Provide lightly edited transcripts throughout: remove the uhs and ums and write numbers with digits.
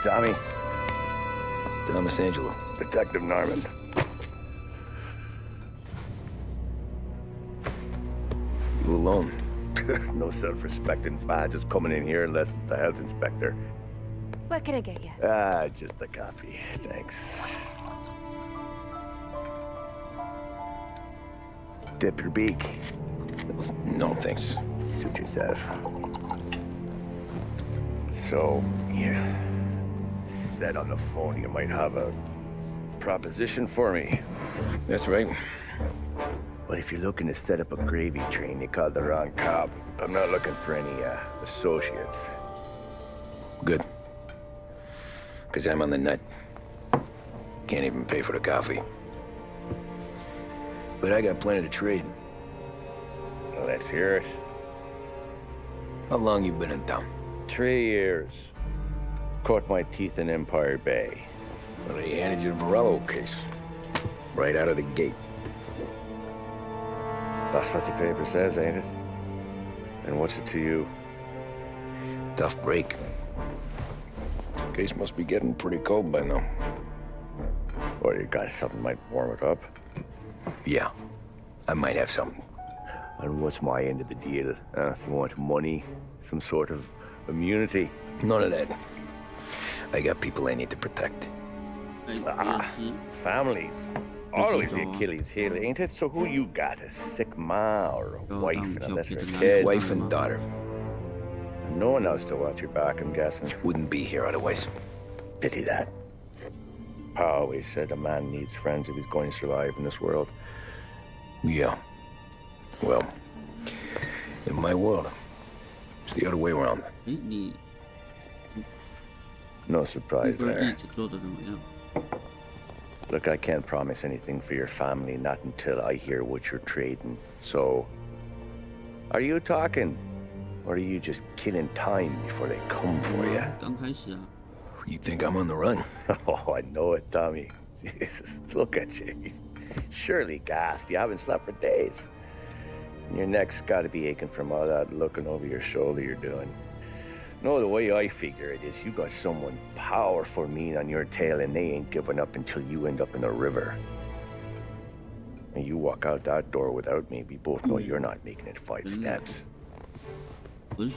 Tommy. Thomas Angelo. Detective Norman. You alone? No self-respecting badges coming in here unless it's the health inspector. What can I get you? Just a coffee. Thanks. Dip your beak. No, thanks. Suit yourself. So, you said on the phone you might have a proposition for me. That's right. Well, if you're looking to set up a gravy train, you called the wrong cop. I'm not looking for any, associates. Good. Because I'm on the nut. Can't even pay for the coffee. But I got plenty to trade. Well, let's hear it. How long you been in town? 3 years. Caught my teeth in Empire Bay. Well, they handed you the Morello case. Right out of the gate. That's what the paper says, ain't it? And what's it to you? Tough break. Case must be getting pretty cold by now. Or you got something might warm it up? Yeah, I might have something. And what's my end of the deal? You want money? Some sort of immunity? None of that. I got people I need to protect. Families. Always the Achilles heel, ain't it? So who you got? A sick ma or a wife and a lesser kid? Wife and daughter. And no one else to watch your back, I'm guessing. Wouldn't be here otherwise. Pity that. Pa always said a man needs friends if he's going to survive in this world. Yeah. Well, in my world, it's the other way around. No surprise there. Look, I can't promise anything for your family, not until I hear what you're trading. So, are you talking? Or are you just killing time before they come for you? You think I'm on the run? Oh, I know it, Tommy. Jesus, look at you. Surely gassed. You haven't slept for days. And your neck's got to be aching from all that looking over your shoulder you're doing. No, the way I figure it is you got someone powerful mean on your tail and they ain't giving up until you end up in the river. And you walk out that door without me, we both know you're not making it 5 steps. But,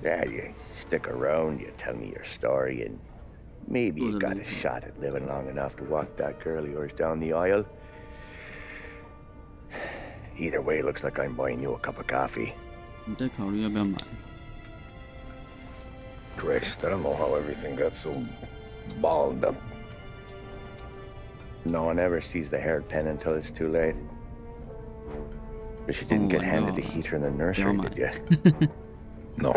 yeah, you stick around, you tell me your story, and maybe you got a shot at living long enough to walk that girl of yours down the aisle. Either way, it looks like I'm buying you a cup of coffee. Christ, I don't know how everything got so balled up. No one ever sees the haired pen until it's too late. But you didn't get handed the heater in the nursery, did you? No.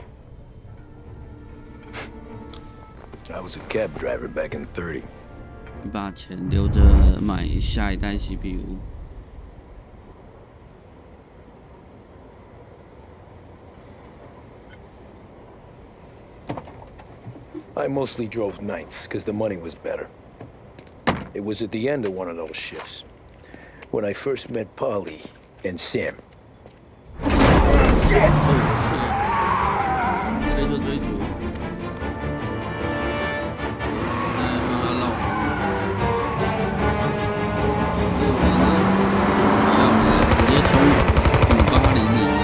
I was a cab driver back in 30. 把钱留着买下一代 CPU。I mostly drove nights because the money was better. It was at the end of one of those shifts when I first met Polly and Sam. 追逐追逐，帮他绕红直接冲5800。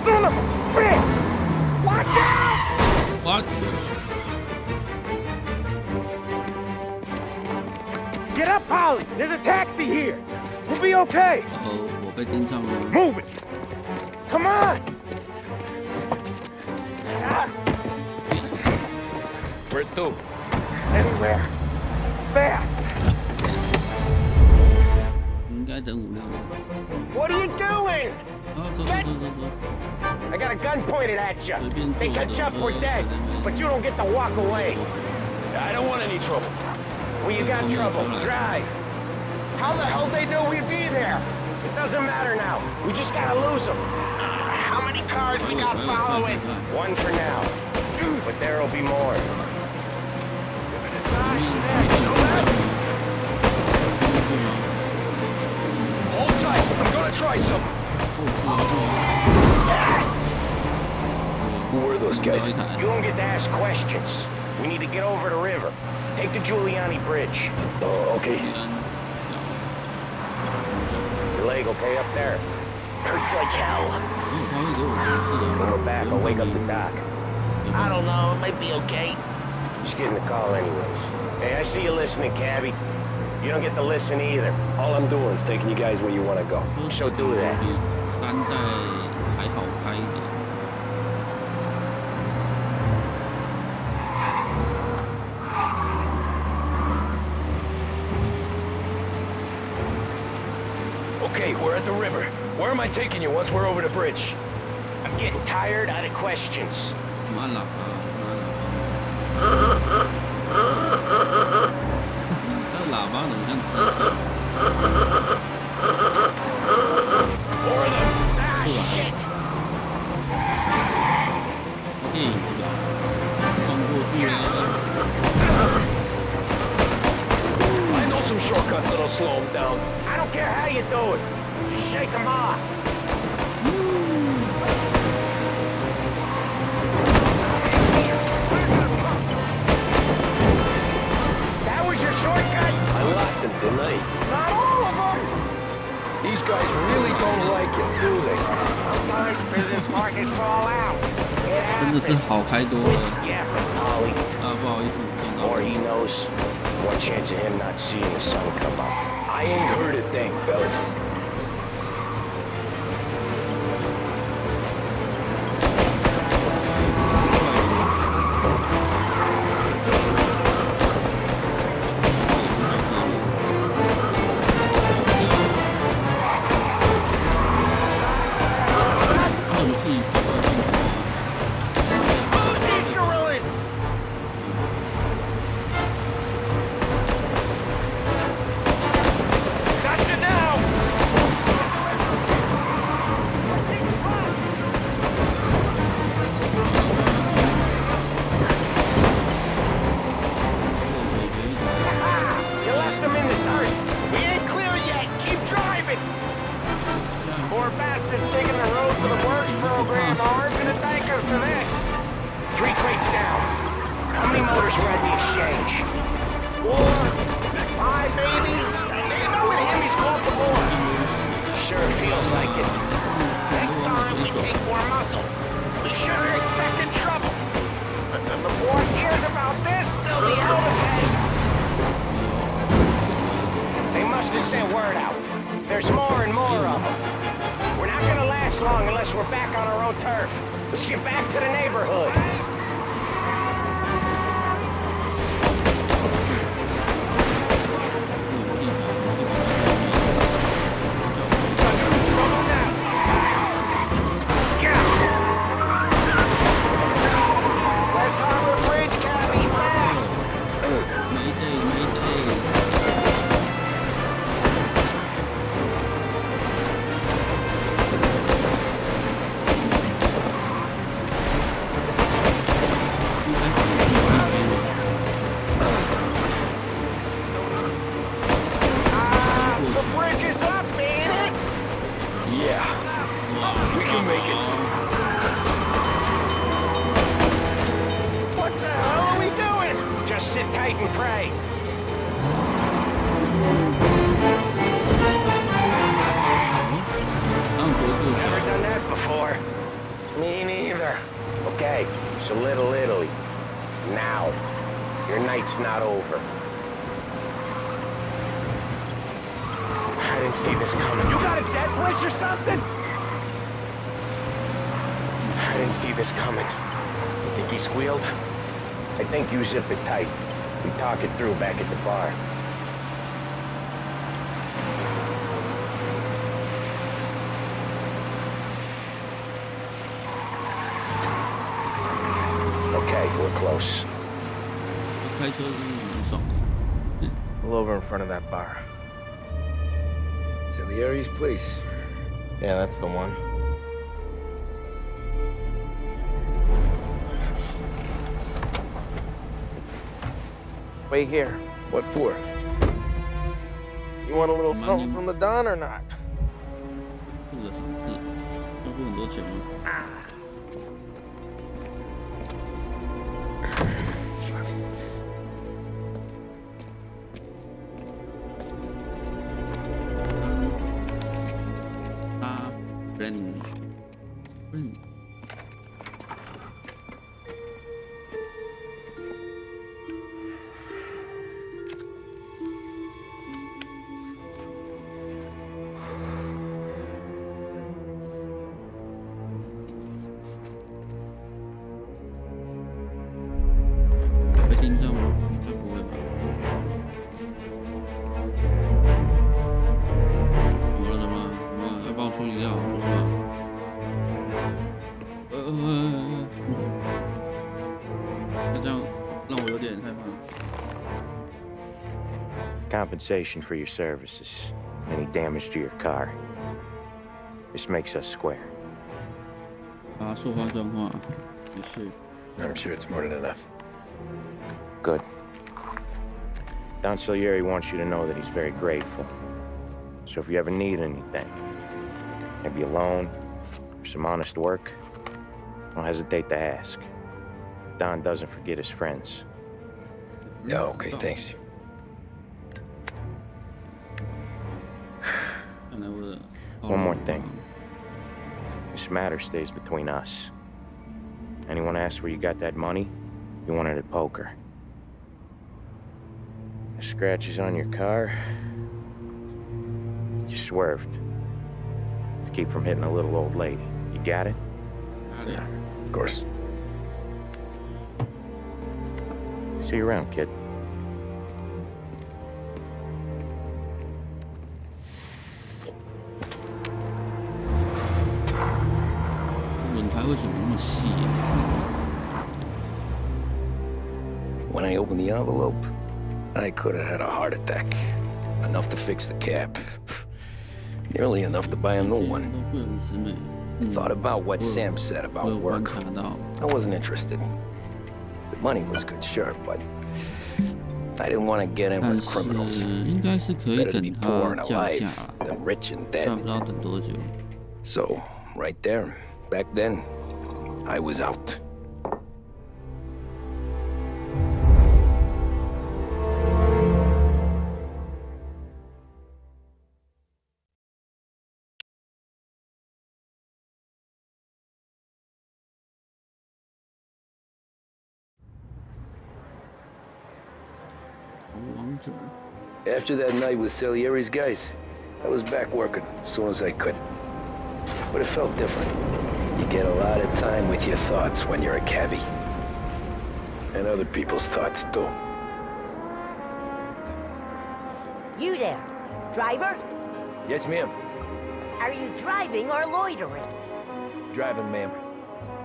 Son of a bitch! Watch out! Watch out! Get up, Polly! There's a taxi here! We'll be okay! 我被盯上了。Move it! Come on! Where to? Anywhere. Fast! 应该等5、6年。 What are you doing? 走。 I got a gun pointed at you. They catch up, we're dead. But you don't get to walk away. I don't want any trouble. Well, you got trouble. Drive. How the hell they know we'd be there? It doesn't matter now. We just gotta lose them. How many cars we got following? One for now. But there'll be more. Hold tight. I'm gonna try try some. Who were those guys? You don't get to ask questions. We need to get over the river. Take the Giuliani Bridge. Oh, okay. Your leg okay up there? Hurts like hell. When we're back, I'll wake up the doc. I don't know, it might be okay. Just getting the call anyways. Hey, I see you listening, cabbie. You don't get to listen either. All I'm doing is taking you guys where you want to go. So do that. 3代还好拍一点。Okay, we're at the river. Where am I taking you once we're over the bridge? I'm getting tired out of questions. 按喇叭，按喇叭。那喇叭怎么像机器？ More of them. Ah, shit! 电影对吧？放过去啊！ I know some shortcuts that'll slow them down. I don't care how you do it. Just shake them off. That was your shortcut? I lost him, didn't I? Not all of them! These guys really don't like it, do they? Sometimes business partners fall out. It 真的是 happens. 好开多了 Yeah, Ollie. 啊！不好意思，撞到 More 了。 he knows, more chance of him not seeing the sun come up. I ain't heard a thing, fellas. These gorillas! Gotcha now! You left them in the dirt. We ain't clear yet. Keep driving. Poor bastards digging the road for the works program aren't gonna thank us for this. 3 crates down. How many motors were at the exchange? 4, 5 maybe? Ain't no in him he's called for more. Sure feels like it. Next time we take more muscle. We should have expected trouble. But when the boss hears about this, they'll be out of pay. They must have sent word out. There's more and more of them. We're not gonna last long unless we're back on our own turf. Let's get back to the neighborhood. Get out! West Harbor Bridge, Cabby, fast! 没得没得。The bridge is up, ain't it? Yeah, we can make it. What the hell are we doing? Just sit tight and pray. Never done that before. Me neither. Okay, so Little Italy. Now. Your night's not over. I didn't see this coming. You got a dead wish or something? I didn't see this coming. You think he squealed? I think you zip it tight. We talk it through back at the bar. Okay, we're close. 开车真的很爽。 Pull over in front of that bar. Salieri's place. Yeah, that's the one. Wait here. What for? You want a little something from the Don or not? 付的赏赐，要付很多钱吗？会听这样吗？应该不会吧？怎么了？怎么了？怎么了？要帮我处理掉，不是吗？那这样让我有点害怕。Compensation for your services. Any damage to your car. This makes us square. 啊，说话算话，没事。 I'm sure it's more than enough. Good. Don Salieri wants you to know that he's very grateful. So if you ever need anything, maybe a loan or some honest work, don't hesitate to ask. Don doesn't forget his friends. Yeah, okay, thanks. One more thing. This matter stays between us. Anyone asks where you got that money, you won it at poker. The scratches on your car, you swerved to keep from hitting a little old lady. You got it? Yeah, of course. See you around, kid. 轮胎为什么那么细When I opened the envelope, I could have had a heart attack. Enough to fix the cap. Nearly enough to buy a new one. 都会50美。 I thought about what Sam said 我 about 有观 work. 察到， I wasn't interested. The money was good, sure, but I didn't want to get in 但 with 是 criminals. 应该是可以 Better to 等 be poor 他 and 降 alive 价啦， than rich and 但 dead. 不知道等多久。 So, right there, back then, I was out. After that night with Salieri's guys, I was back working as soon as I could. But it felt different. You get a lot of time with your thoughts when you're a cabbie. And other people's thoughts, too. You there, driver? Yes, ma'am. Are you driving or loitering? Driving, ma'am.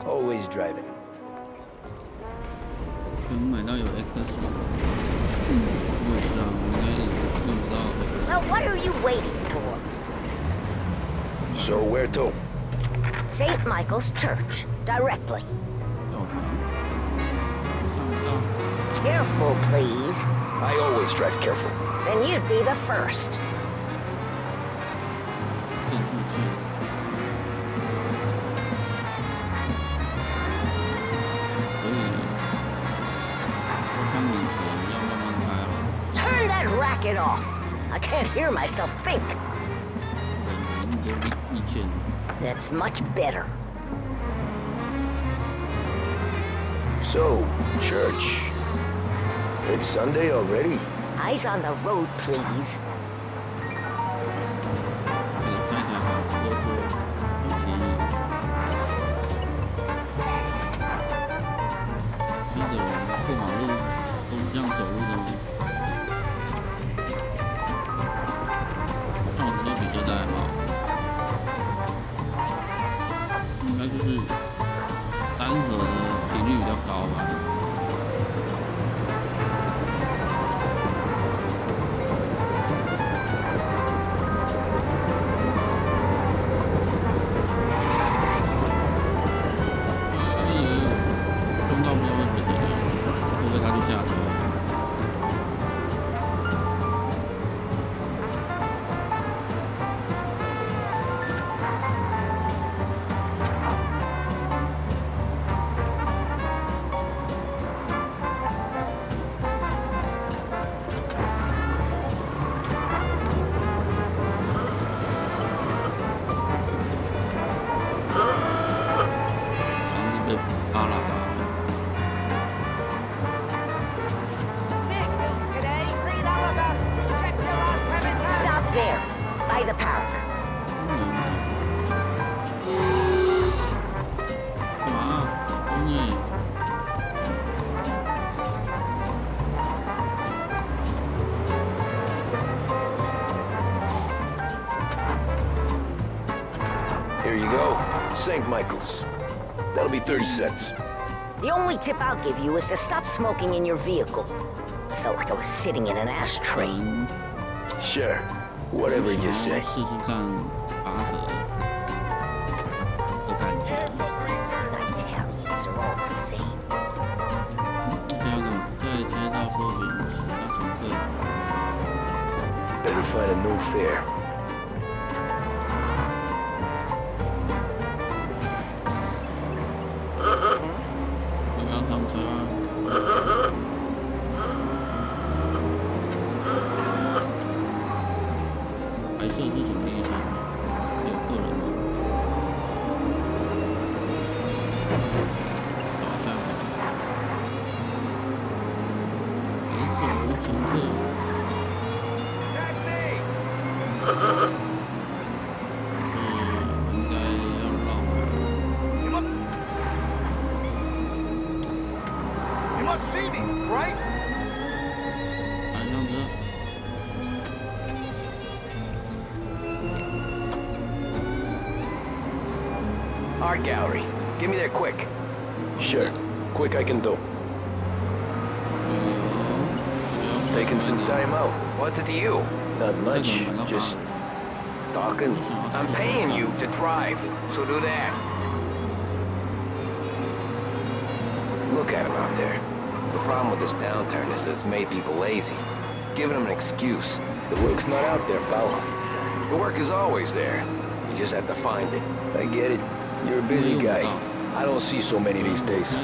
Always driving. 可能买到有 X，我也是啊，我应该是用不到 X。 Well, what are you waiting for? So where to? St. Michael's Church, directly. 干嘛？上不到。 Careful, please. I always drive careful. Then you'd be the first. 变速器。可以。我看你车要慢慢开了。 Turn that racket off. I can't hear myself think. 那么多意见。 That's much better. So, church. It's Sunday already. Eyes on the road, please. 这个太太好，不过说很便宜。这个人过马路都是这样走路的吗？像我知道比这代还好。 应该就是单核的频率比较高吧。Here you go. St. Michael's. That'll be 30 cents. The only tip I'll give you is to stop smoking in your vehicle. I felt like I was sitting in an ashtray. Sure. Whatever you say. 试试看拔河的感觉。 These Italians are all the same. 加个在街道搜寻其他乘客。 Better find a new fare. 不要上车啊！白色是什么意思？有个人吗？打下来。走无乘客。应该要绕。 You must see me, right? 来上车。 Art gallery. Get me there quick. Sure. Quick I can do. Taking some time out. What's it to you? Not much. Just talking. I'm paying you to drive, so do that. Look at him out there. The problem with this downturn is that it's made people lazy. Giving them an excuse. The work's not out there, pal. The work is always there. You just have to find it. I get it. You're a busy guy. I don't see so many these days.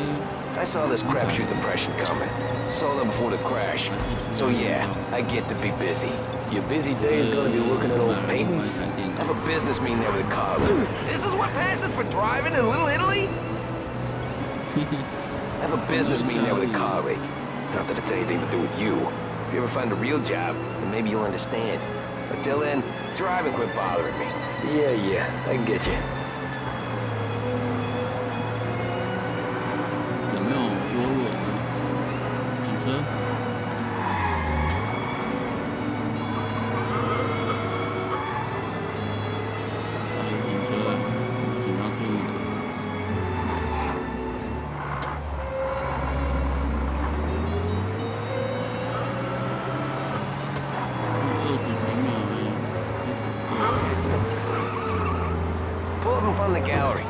I saw this crapshoot depression coming. Sold it before the crash. So yeah, I get to be busy. Your busy day is gonna be looking at old paintings? Have a business meeting there with a colleague. This is what passes for driving in Little Italy? Have a business meeting there with a colleague. Not that it's anything to do with you. If you ever find a real job, then maybe you'll understand. Until then, drive and quit bothering me. Yeah, I get you. 有没有优弱呢？警车。有警车，有什么要注意的？ Pull up in front of the gallery.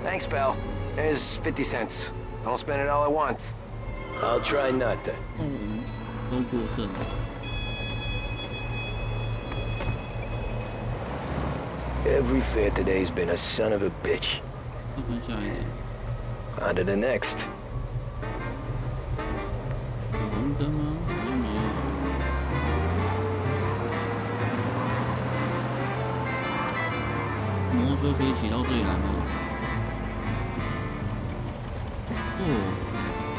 Thanks, pal. There's 50 cents. Don't spend it all at once. I'll try not to. 都过分。 Every fair today's been a son of a bitch. 再看下一点。 On to the next. 有红灯吗？好像没有。摩托车可以骑到这里来吗？哦，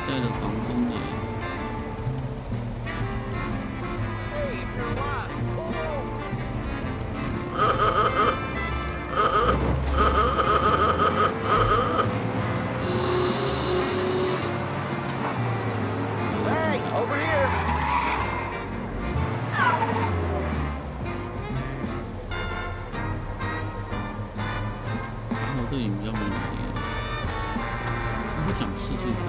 带了防风的耶。 Hey, over here. 然后这里比较没有电，我想试试看，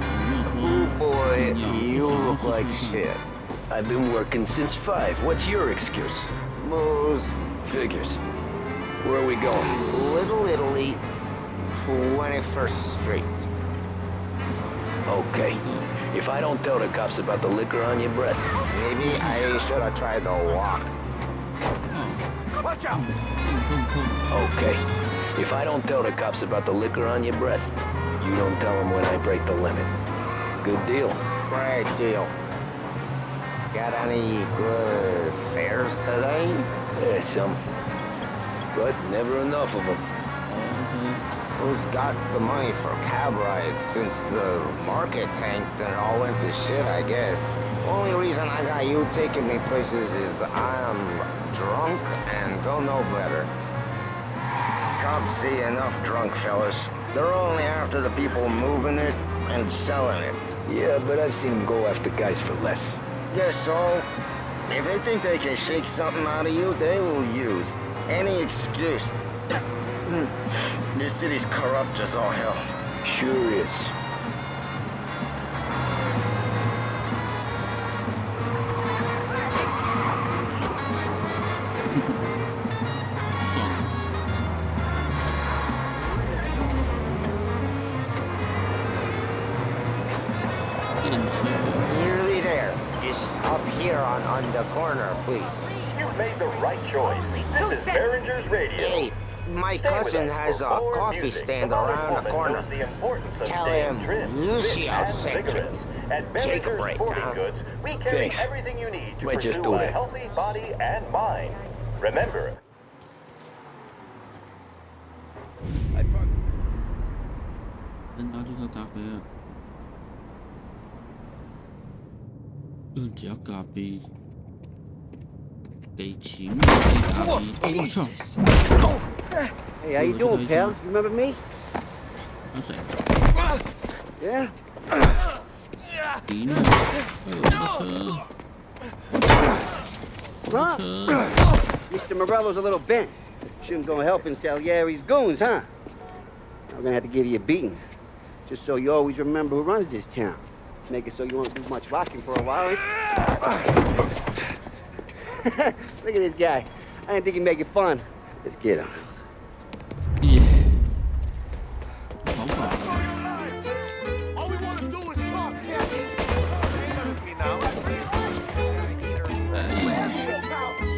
有没有说 Boy, 一定要 you 我 look 想要 like 试试看 shit. I've been working since 5. What's your excuse? Booze. Figures. Where are we going? Little Italy. 21st Street. Okay. If I don't tell the cops about the liquor on your breath, Maybe I should have tried the walk. 哦， Watch out! 痛。 okay. If I don't tell the cops about the liquor on your breath, you don't tell them when I break the limit. Good deal. Great deal. Got any good fares today? Yeah, some. But never enough of them. Who's got the money for cab rides since the market tanked and it all went to shit, I guess? Only reason I got you taking me places is I'm drunk and don't know better. Cops see enough drunk fellas. They're only after the people moving it and selling it. Yeah, but I've seen them go after guys for less. guess so. If they think they can shake something out of you, they will use any excuse. This city's corrupt as all hell. Sure is. Nearly there. Just up here on the corner, please. You've made the right choice. This is Behringer's Radio. Hey, my cousin has a coffee stand around the corner. Tell him Lucio sent you. Take a break, huh? We carry everything you need to Might just pursue do a that. healthy body and mind. Remember,人拿去喝咖啡了。只要咖啡，给钱给咖啡。我操！ Hey, how you doing, pal? You remember me? 那谁？ Yeah? 迪诺，哎呦，我的车！ Huh? 车！ Mr. Morello's a little bent. Shouldn't go helping Salieri's goons, huh? I'm gonna have to give you a beating. Just so you always remember who runs this town. Make it so you won't do much rocking for a while. Look at this guy. I didn't think he'd make it fun. Let's get him. 耶！好法。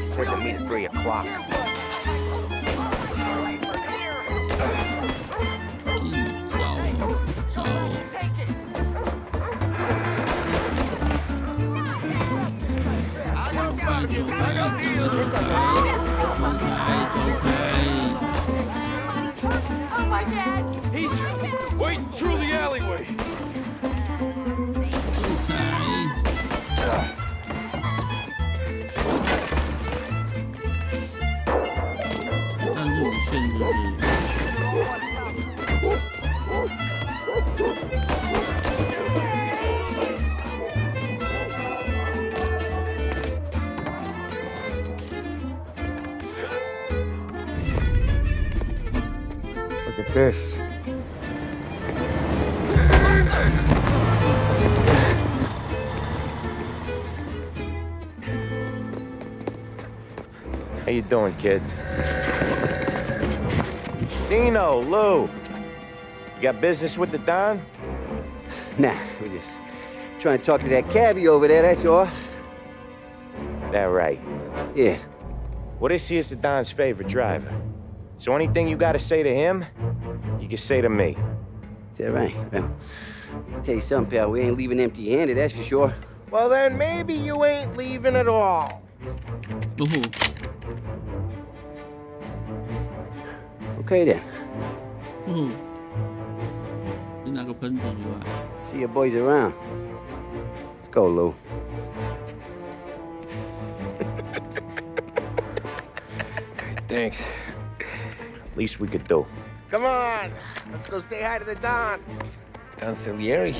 Said to meet at 3 o'clock. 走。He's waiting through the alleyway. 但是无限就是。 Look at this. How you doing, kid? Dino, Lou. You got business with the Don? Nah, we're just trying to talk to that cabbie over there, that's all. That right. Yeah. Well, this here's the Don's favorite driver. So anything you gotta say to him, you can say to me. Is that right? Well, I'll tell you something, pal. We ain't leaving empty-handed, that's for sure. Well, then maybe you ain't leaving at all. Oh. Okay, then. 哦，你拿个喷子出来。 See your boys around. Let's go, Lou. Thanks. Least we could do. Come on, let's go say hi to the Don. Don Salieri?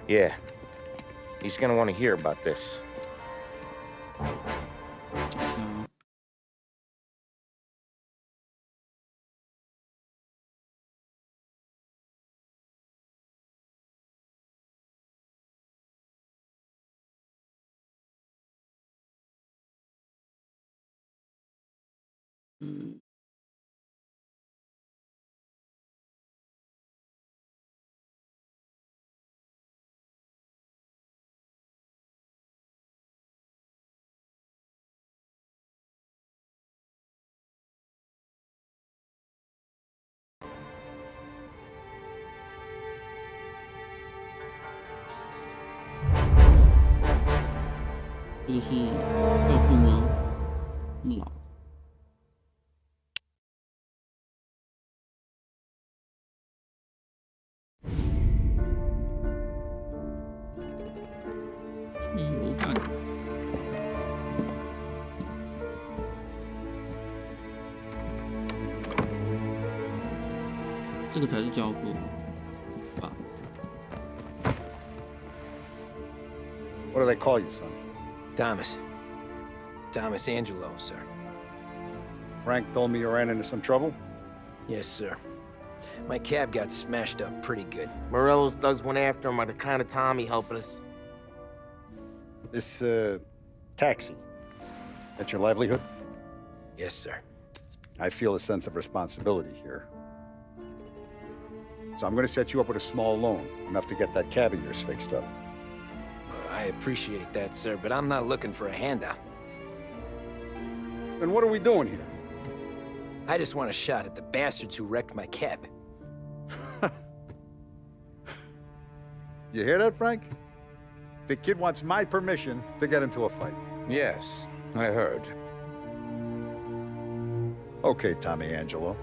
Yeah. He's gonna want to hear about this. 想这个是要付吗？那么老。汽油弹。这个才是交付吧。What do they call you, son? Thomas. Thomas Angelo, sir. Frank told me you ran into some trouble? Yes, sir. My cab got smashed up pretty good. Morello's thugs went after him on account of Tommy helping us. This, taxi, that's your livelihood? Yes, sir. I feel a sense of responsibility here. So I'm gonna set you up with a small loan, enough to get that cab of yours fixed up. I appreciate that, sir, but I'm not looking for a handout. Then what are we doing here? I just want a shot at the bastards who wrecked my cab. You hear that, Frank? The kid wants my permission to get into a fight. Yes, I heard. Okay, Tommy Angelo.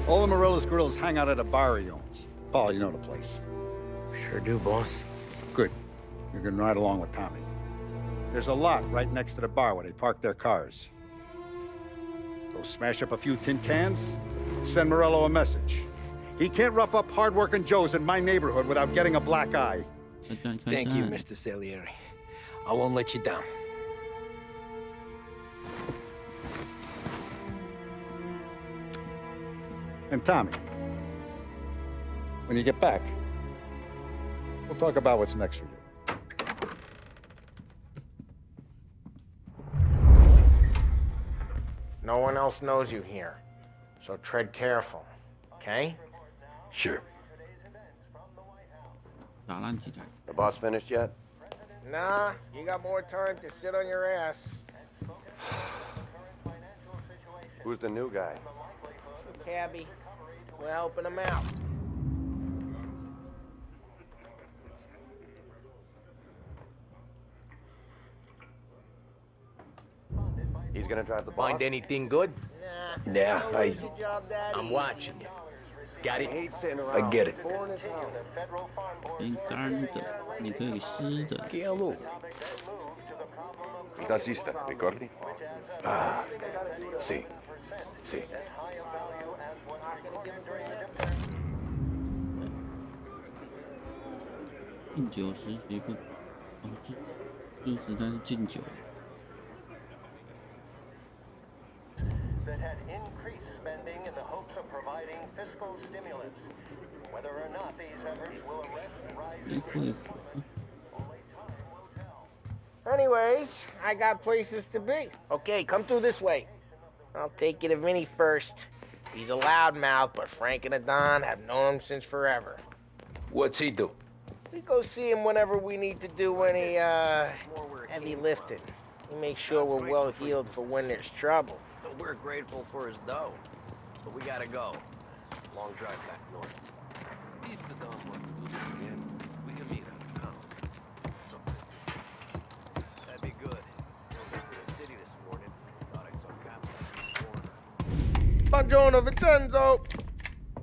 All the Morello's girls hang out at a bar he owns. Paul, you know the place. Sure do, boss. Good. You can ride along with Tommy. There's a lot right next to the bar where they park their cars. Go smash up a few tin cans, send Morello a message. He can't rough up hard-working Joes in my neighborhood without getting a black eye. Thank you, Mr. Salieri. I won't let you down. And Tommy, when you get back, we'll talk about what's next for you. No one else knows you here, so tread careful, okay? Sure. The boss finished yet? Nah, you got more time to sit on your ass. Who's the new guy? Cabbie, we're helping him out. He's gonna drive the boss? Find anything good? Nah. Yeah, I'm watching you. Got it? I get it. 变干的，你可以湿的。 Il tassista, ricordi? Ah, sì, sì. 禁酒时期不，这时代是禁酒。 that had increased spending in the hopes of providing fiscal stimulus. Whether or not these efforts will arrest rising Anyways, I got places to be. Okay, come through this way. I'll take you to Vinny first. He's a loudmouth, but Frank and Adon have known him since forever. What's he do? We go see him whenever we need to do any, heavy lifting. We make sure we're well healed for when there's trouble. We're grateful for his dough, but we gotta go. Long drive back north. If the Don wants to do this again, we can meet at the town. That'd be good. I went to the city this morning. Thought I saw cops on the corner. Buongiorno, Vincenzo!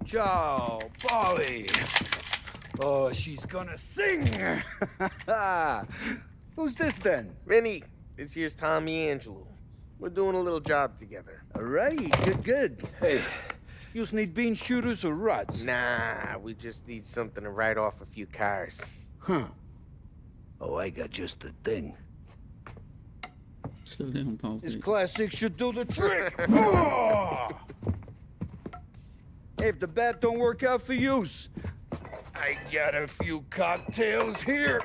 Ciao, Polly. Oh, she's gonna sing. Who's this then? Vinny, this here's Tommy Angelo. We're doing a little job together. All right, good. Hey, you need bean shooters or rods? Nah, we just need something to write off a few cars. Huh. Oh, I got just the thing. This classic should do the trick. Oh! Hey, if the bat don't work out for yous, I got a few cocktails here.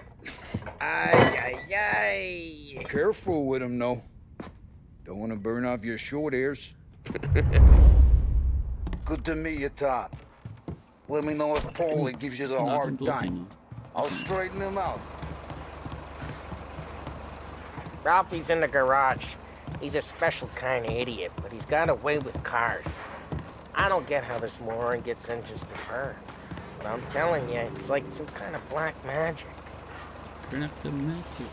Ay. Careful with them, though. Don't want to burn off your short hairs. Good to meet you, Tom. Let me know if Paulie gives you the hard time. I'll straighten him out. Ralphie's in the garage. He's a special kind of idiot, but he's got a way with cars. I don't get how this moron gets engines to burn. But I'm telling you, it's like some kind of black magic. Black magic.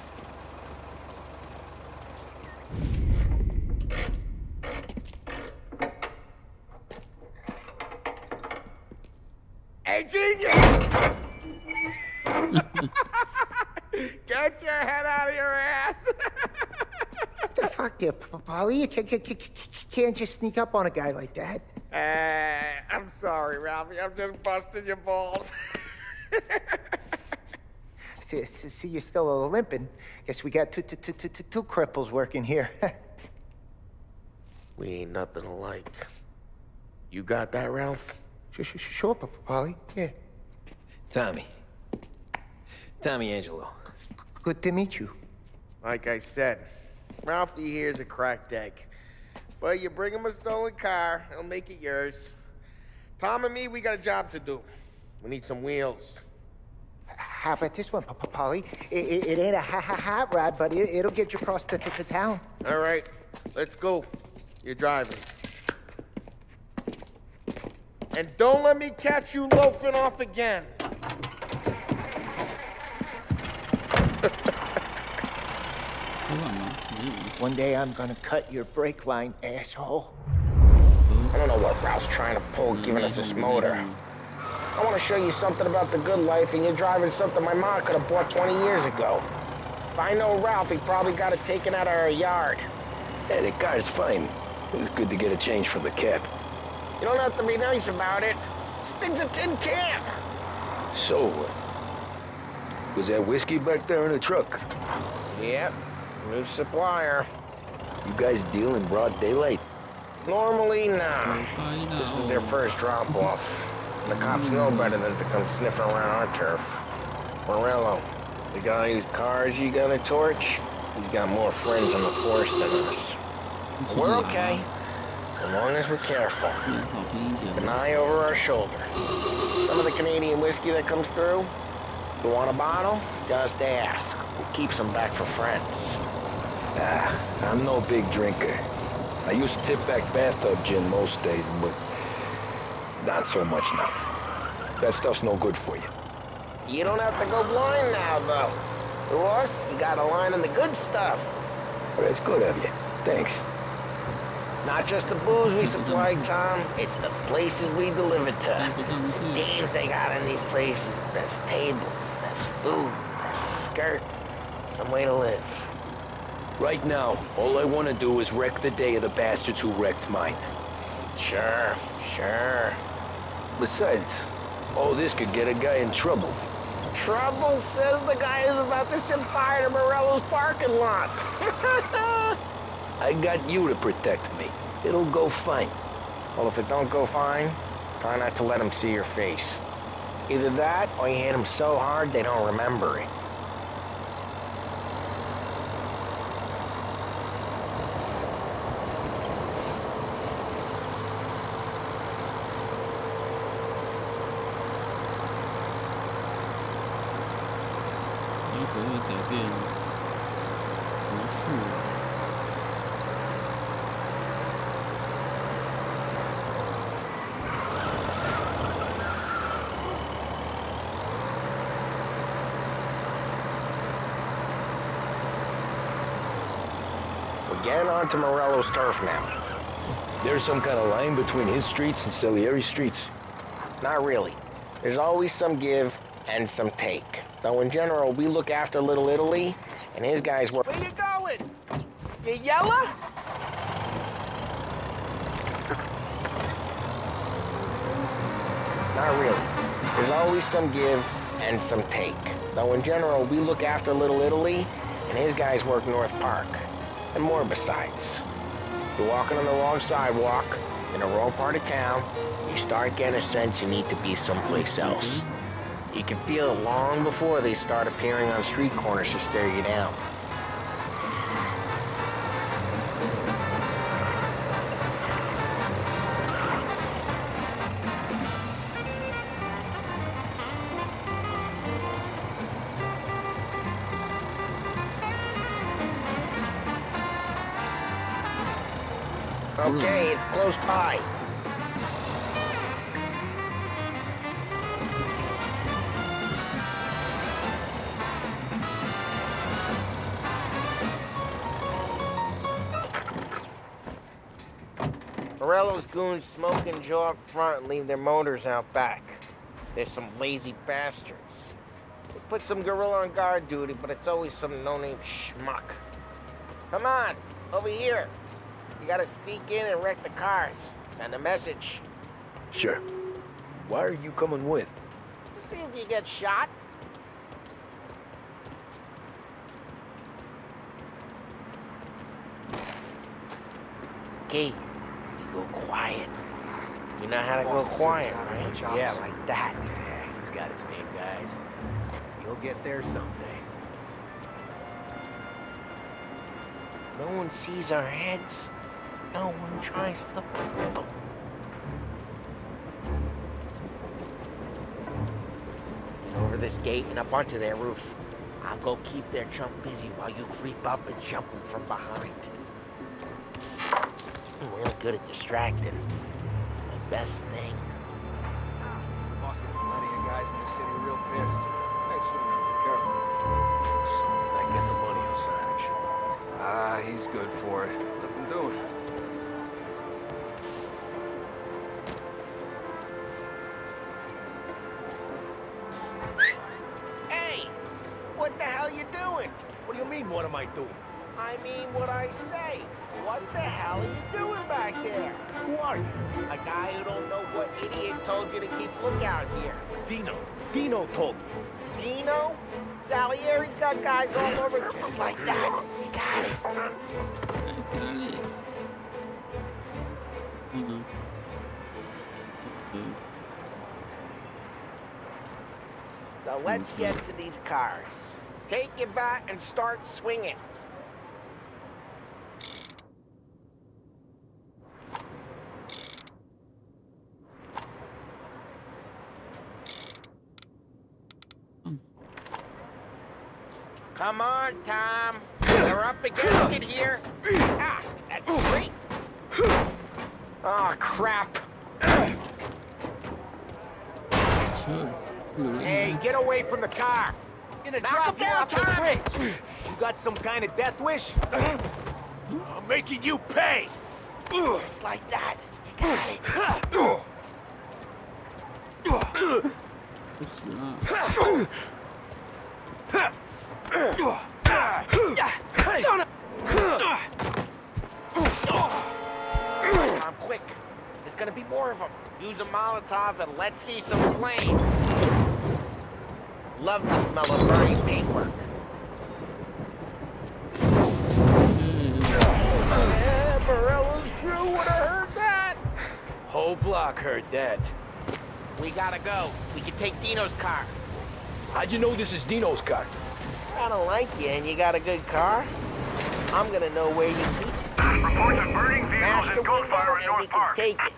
Hey, genius! Get your head out of your ass! What the fuck there, Polly? You can't just sneak up on a guy like that. I'm sorry, Ralphie. I'm just busting your balls. See, you're still limping. Guess we got two cripples working here. We ain't nothing alike. You got that, Ralph? Sure, Paulie. Yeah. Tommy. Tommy Angelo. Good to meet you. Like I said, Ralphie here's a cracked egg. But you bring him a stolen car, he'll make it yours. Tom and me, we got a job to do. We need some wheels. How about this one, Paulie? It ain't a hot rod, but it'll get you across to town. All right, let's go. You're driving. And don't let me catch you loafing off again. One day I'm gonna cut your brake line, asshole. I don't know what Ralph's trying to pull giving us this motor. I want to show you something about the good life, and you're driving something my mom could have bought 20 years ago. If I know Ralph, he probably got it taken out of our yard. Hey, the car's fine. It's good to get a change from the cab. You don't have to be nice about it. This thing's a tin can. So, was that whiskey back there in the truck? Yep, new supplier. You guys deal in broad daylight? Normally, nah. This was their first drop-off. The cops know better than to come sniffing around our turf. Morello, the guy whose cars you got a torch, he's got more friends on the force than us. But we're okay, as long as we're careful. Keep an eye over our shoulder. Some of the Canadian whiskey that comes through, you want a bottle? Just ask. We keep some back for friends. I'm no big drinker. I used to tip back bathtub gin most days, but not so much now. That stuff's no good for you. You don't have to go blind now, though. To us, you got a line on the good stuff. Well, that's good of you. Thanks. Not just the booze we supply, Tom. It's the places we deliver to. The games they got in these places. There's tables, there's food, there's skirt. Some way to live. Right now, all I want to do is wreck the day of the bastards who wrecked mine. Sure. Besides, all this could get a guy in trouble. Trouble, says the guy who's about to set fire to Morello's parking lot. I got you to protect me. It'll go fine. Well, if it don't go fine, try not to let them see your face. Either that, or you hit them so hard they don't remember it. We're getting onto Morello's turf now. There's some kind of line between his streets and Salieri's streets? Not really. There's always some give and some take. Though in general, we look after Little Italy, and his guys work. Where you going? You yella? Not really. There's always some give and some take. Though in general, we look after Little Italy, and his guys work North Park. And more besides. You're walking on the wrong sidewalk, in the wrong part of town, you start getting a sense you need to be someplace else. You can feel it long before they start appearing on street corners to stare you down. Okay, it's close by. Morello's goons smoke and jaw up front and leave their motors out back. They're some lazy bastards. They put some gorilla on guard duty, but it's always some no-name schmuck. Come on, over here. You gotta sneak in and wreck the cars. Send a message. Sure. Why are you coming with? To see if you get shot. gate, you go quiet. You know how to go quiet, right? Yeah, like that. Yeah, he's got his name, guys. You'll get there someday. No one sees our heads. No one tries to pull them. Get over this gate and up onto their roof. I'll go keep their chump busy while you creep up and jump them from behind. I'm real good at distracting. It's my best thing. Boss gets plenty of guys in the city real pissed. Hey, so be careful. As soon as I get the money, I'll sign it. Ah, he's good for it. Nothing doing. Hey! What the hell you doing? What do you mean, what am I doing? I mean what I say. What the hell are you doing back there? Who are you? A guy who don't know what idiot told you to keep lookout here. Dino. Dino told me. Dino? Salieri's got guys all over just like that. You got it. So let's get to these cars. Take your bat and start swinging. Come on, Tom. We're up against it here. Ah, that's great. Oh, crap. Hey, get away from the car. Gonna drop you off the bridge. You got some kind of death wish? I'm making you pay. Just like that. You got it. Son of... I'm quick. There's gonna be more of them. Use a Molotov and let's see some flames. Love the smell of burning paintwork. Yeah, Morello's crew would have heard that. Whole block heard that. We gotta go. We can take Dino's car. How'd you know this is Dino's car? I don't like you and you got a good car. I'm gonna know where you keep it. Reports of burning vehicles and gunfire in North Park. Take it.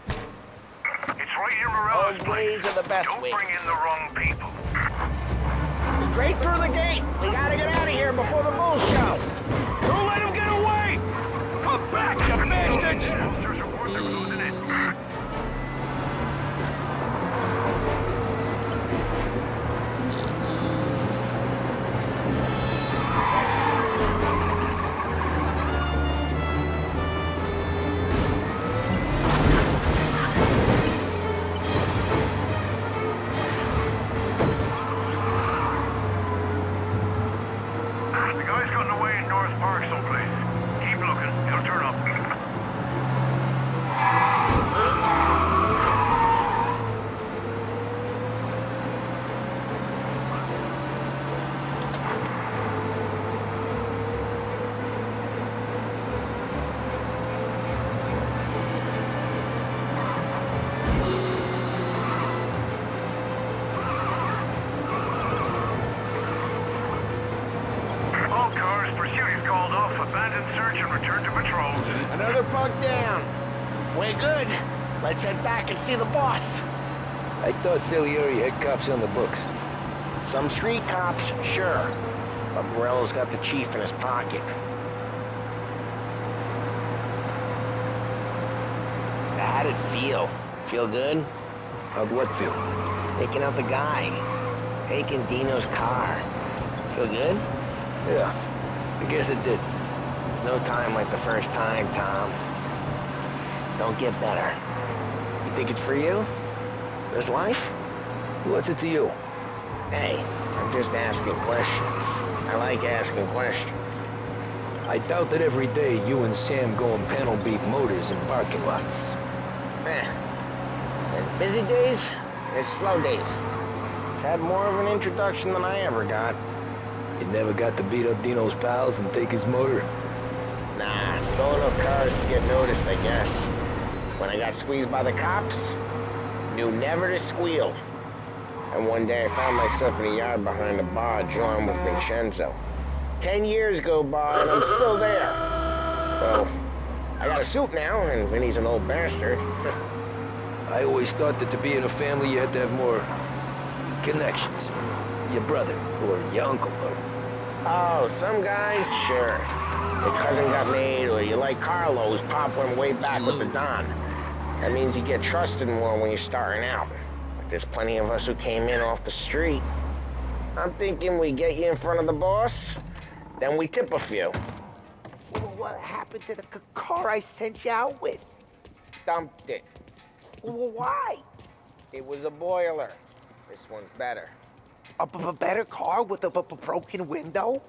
It's right near Morello's Those place. ways are the best Don't ways. bring in the wrong people. Straight through the gate. We gotta get out of here before the bull show. Don't let him get away! Come back, you bastards! Officers report they're closing in. The guy's gotten away in North Park someplace. Keep looking. He'll turn up. All cars, pursuit is called off. Abandon search and return to patrol. Another bug down. We're good. Let's head back and see the boss. I thought Salieri had cops on the books. Some street cops, sure. But Morello's got the chief in his pocket. How'd it feel? Feel good? How'd what feel? Taking out the guy. Taking Dino's car. Feel good? Yeah, I guess it did. There's no time like the first time, Tom. Don't get better. You think it's for you? This life? What's it to you? Hey, I'm just asking questions. I like asking questions. I doubt that every day you and Sam go and panel beat motors in parking lots. There's busy days, there's slow days. It's had more of an introduction than I ever got. You never got to beat up Dino's pals and take his motor? Nah, stolen up cars to get noticed, I guess. When I got squeezed by the cops, knew never to squeal. And one day I found myself in a yard behind a bar drawn with Vincenzo. 10 years go by and I'm still there. Well, I got a suit now, and Vinny's an old bastard. I always thought that to be in a family you had to have more connections. Your brother, or your uncle, or... Oh, some guys, sure. Your cousin got made, or you like Carlos, Pop went way back with the Don. That means you get trusted more when you're starting out. But there's plenty of us who came in off the street. I'm thinking we get you in front of the boss, then we tip a few. What happened to the car I sent you out with? Dumped it. Why? It was a boiler. This one's better. A better car with a broken window?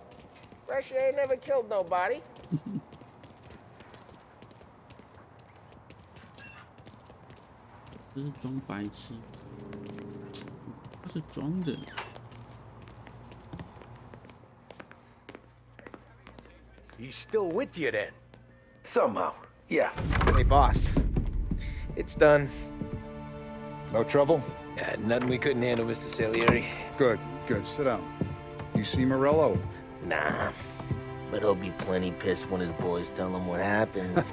Fresh air never killed nobody. 这是装白痴，他是装的。He's still with you then? Somehow, yeah. Hey, boss. It's done. No trouble? Yeah, nothing we couldn't handle, Mr. Salieri. Good, good. Sit down. You see Morello? Nah. But he'll be plenty pissed when his boys tell him what happened.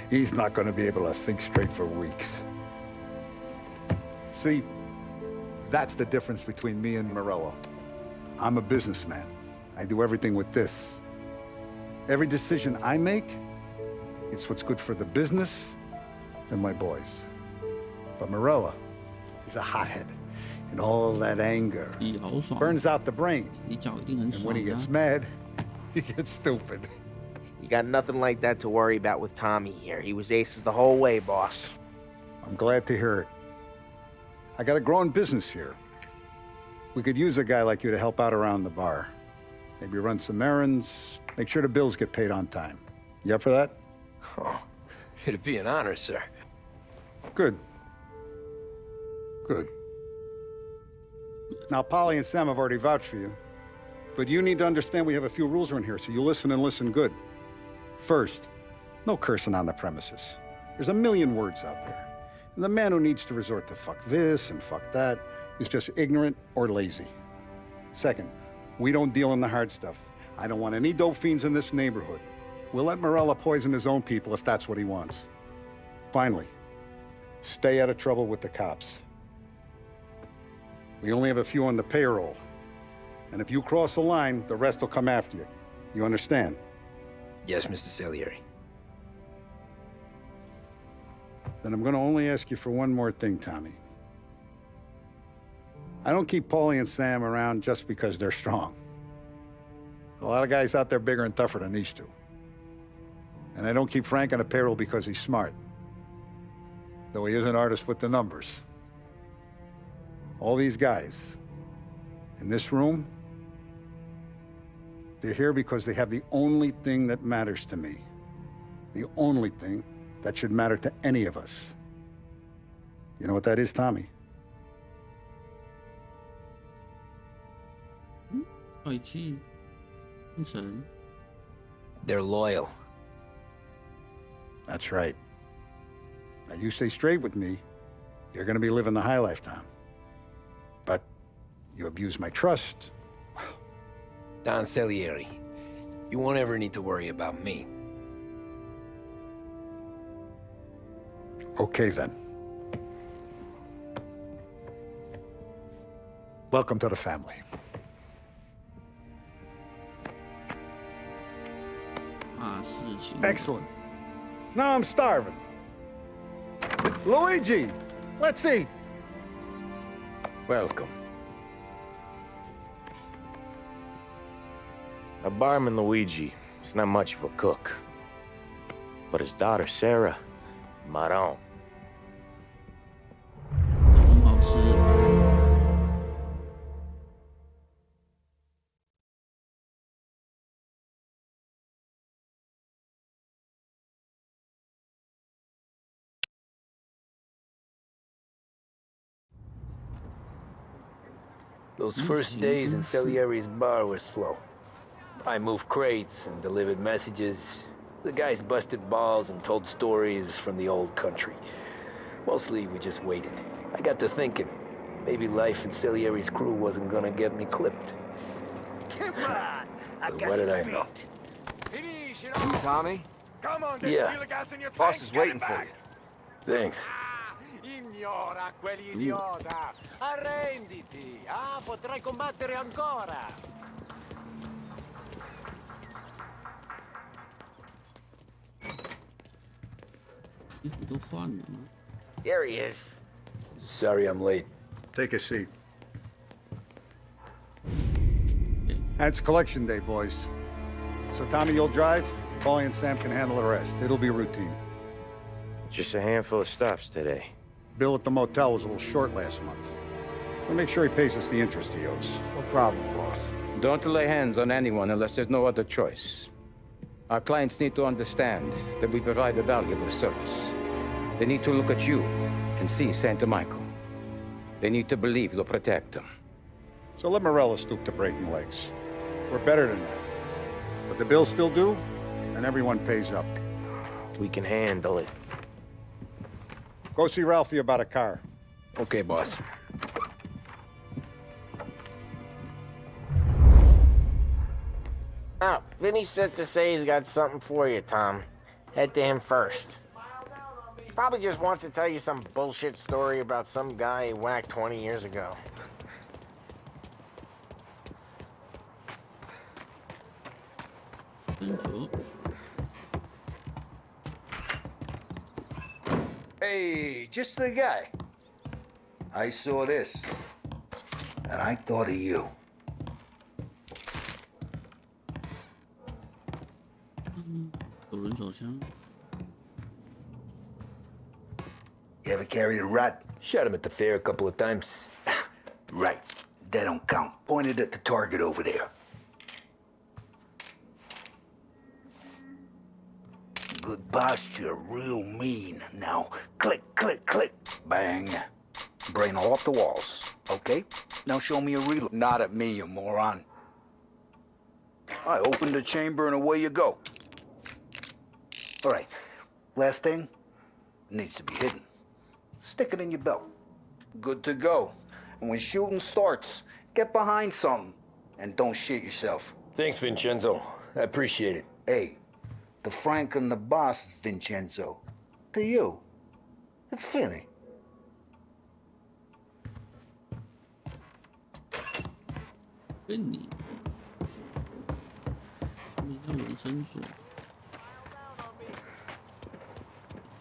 He's not going to be able to think straight for weeks. See, that's the difference between me and Morello. I'm a businessman. I do everything with this. Every decision I make, it's what's good for the business and my boys. But Morello is a hothead, and all that anger burns out the brain. And when he gets mad, he gets stupid. You got nothing like that to worry about with Tommy here. He was aces the whole way, boss. I'm glad to hear it. I got a growing business here. We could use a guy like you to help out around the bar. Maybe run some errands, make sure the bills get paid on time. You up for that? Oh, it'd be an honor, sir. Good. Good. Now, Polly and Sam have already vouched for you. But you need to understand we have a few rules around here, so you listen and listen good. First, no cursing on the premises. There's a million words out there. And the man who needs to resort to fuck this and fuck that is just ignorant or lazy. Second, we don't deal in the hard stuff. I don't want any dope fiends in this neighborhood. We'll let Morello poison his own people if that's what he wants. Finally, stay out of trouble with the cops. We only have a few on the payroll. And if you cross the line, the rest will come after you. You understand? Yes, Mr. Salieri. Then I'm going to only ask you for one more thing, Tommy. I don't keep Paulie and Sam around just because they're strong. A lot of guys out there bigger and tougher than these two. And I don't keep Frank on the payroll because he's smart. Though he is an artist with the numbers. All these guys in this room, they're here because they have the only thing that matters to me. The only thing that should matter to any of us. You know what that is, Tommy? They're loyal. That's right. Now you stay straight with me, you're gonna be living the high life, Tom. But you abuse my trust. Don Salieri, you won't ever need to worry about me. Okay, then. Welcome to the family. Excellent. Now I'm starving. Luigi, let's eat. Welcome. A barman Luigi is not much of a cook. But his daughter Sarah, Maron. Those first days in Salieri's bar were slow. I moved crates and delivered messages. The guys busted balls and told stories from the old country. Mostly, we just waited. I got to thinking, maybe life in Salieri's crew wasn't gonna get me clipped. Come on! But what did I know? You, Tommy? Come on, Yeah. feel the gas in your Boss tank, is get waiting it for back. you. Thanks. Ignora quell'idiota! Arrenditi! Ah, potrai combattere ancora! There he is. Sorry I'm late. Take a seat. And it's collection day, boys. So Tommy, you'll drive. Paulie and Sam can handle the rest. It'll be routine. Just a handful of stops today. Bill at the motel was a little short last month. So make sure he pays us the interest he owes. No problem, boss. Don't lay hands on anyone unless there's no other choice. Our clients need to understand that we provide a valuable service. They need to look at you and see Santa Michael. They need to believe you'll protect them. So let Morella stoop to breaking legs. We're better than that. But the bills still due, and everyone pays up. We can handle it. Go see Ralphie about a car. Okay, boss. Oh, Vinny sent to say he's got something for you, Tom. Head to him first. Probably just wants to tell you some bullshit story about some guy he whacked 20 years ago. Hey, just the guy. I saw this, and I thought of you. You ever carried a rod? Shot him at the fair a couple of times. Right. That don't count. Pointed at the target over there. Good posture, real mean. Now, click, click, click. Bang. Brain all off the walls. Okay? Now show me a reload. Not at me, you moron. I opened the chamber and away you go. All right. Last thing. Needs to be hidden. Stick it in your belt. Good to go. And when shooting starts, get behind something. And don't shit yourself. Thanks, Vincenzo. I appreciate it. Hey, the Frank and the boss is Vincenzo. To you, it's Finny. Finny. 你看我的身手。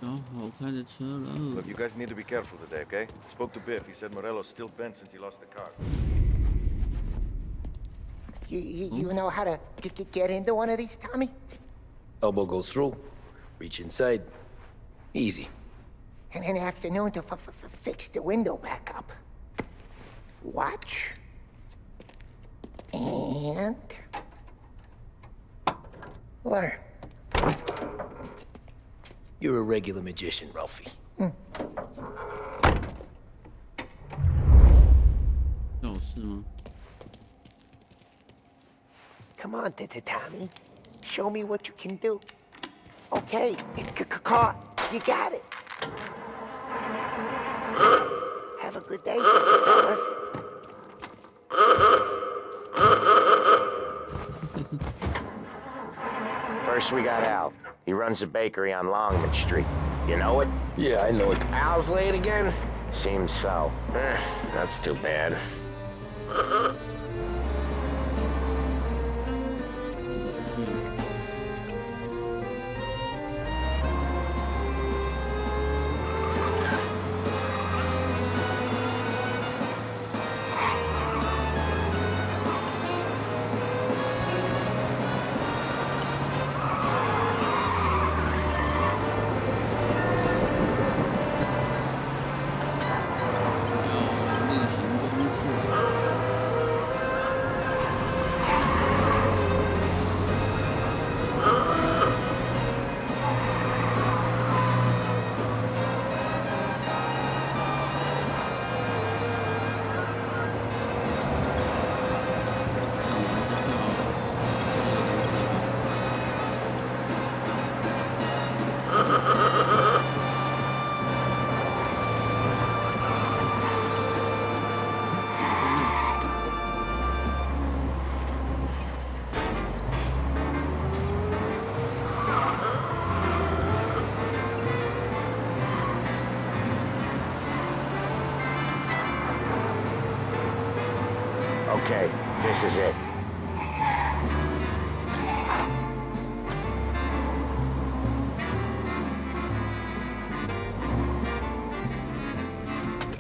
找好开的车了。 Look, you guys need to be careful today, okay? Spoke to Biff. He said Morello's still bent since he lost the car. You know how to get into one of these, Tommy? Elbow goes through. Reach inside. Easy. And an afternoon to fix the window back up. Watch. And... learn. You're a regular magician, Ralphie. Come on, Tommy. Show me what you can do. Okay, it's caught. You got it. Have a good day, fellas. First we got Al. He runs a bakery on Longman Street. You know it? Yeah, I know it. Al's late again? Seems so. That's too bad. Okay, this is it.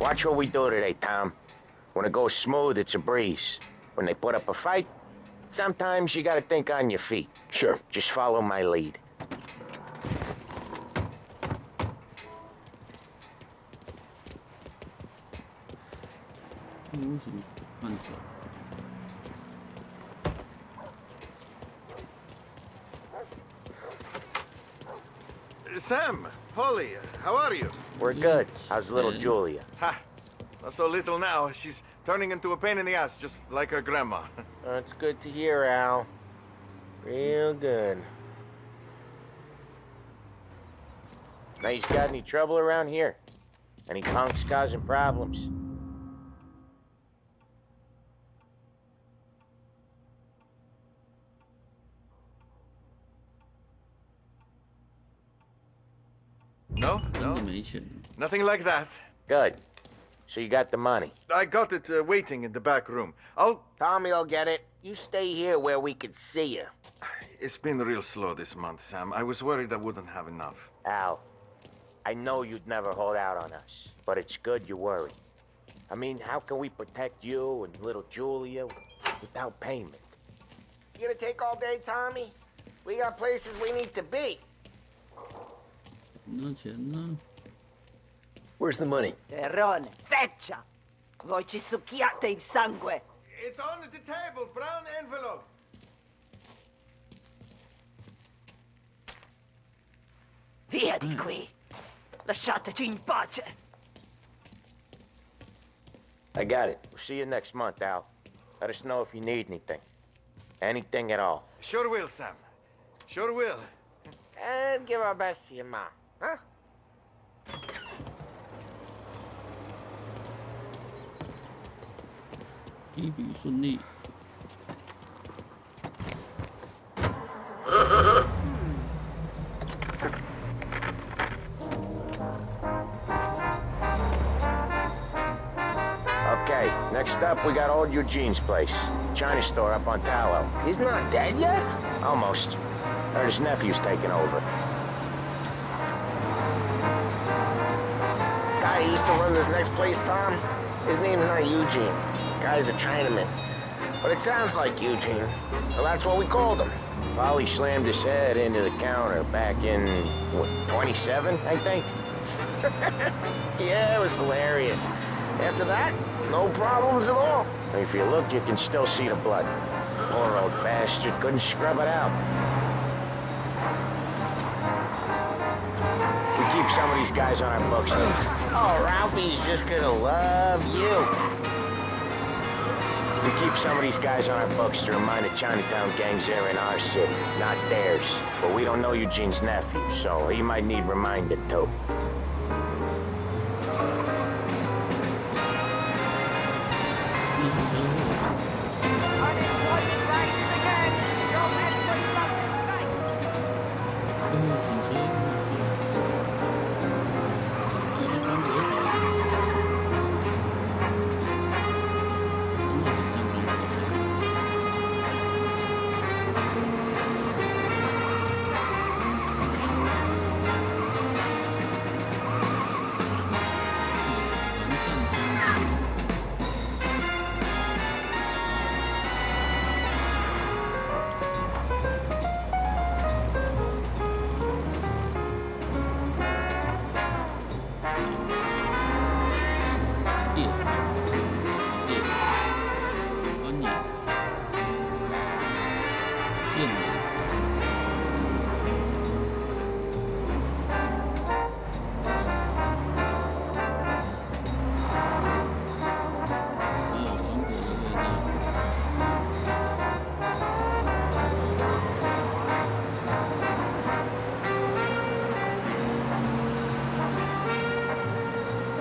Watch what we do today, Tom. When it goes smooth, it's a breeze. When they put up a fight, sometimes you gotta think on your feet. Sure. Just follow my lead. Sam, Polly, how are you? We're good. How's little Julia? Ha! Not so little now. She's turning into a pain in the ass, just like her grandma. That's good to hear, Al. Real good. Now, you got any trouble around here? Any punks causing problems? No? Nothing like that. Good. So you got the money? I got it waiting in the back room. Tommy will get it. You stay here where we can see you. It's been real slow this month, Sam. I was worried I wouldn't have enough. Al, I know you'd never hold out on us, but it's good you worry. I mean, how can we protect you and little Julia without payment? You gonna take all day, Tommy? We got places we need to be. Where's the money? Terrone, feccia! Voi ci succhiate il sangue! It's on the table, brown envelope. Via di qui! Lasciateci in pace! I got it. We'll see you next month, Al. Let us know if you need anything. Anything at all. Sure will, Sam. Sure will. And give our best to your mom, huh? Okay, next up, we got old Eugene's place. China store up on Tallow. He's not dead yet? Almost. Heard his nephew's taking over. Guy who used to run this next place, Tom, his name's not Eugene. Guy's a Chinaman. But it sounds like Eugene. Well, that's what we called him. Polly slammed his head into the counter back in, what, 27, I think? Yeah, it was hilarious. After that, no problems at all. If you look, you can still see the blood. Poor old bastard couldn't scrub it out. We keep some of these guys on our books. Oh, Ralphie's just gonna love you. We keep some of these guys on our books to remind the Chinatown gangs they're in our city, not theirs. But we don't know Eugene's nephew, so he might need reminded too.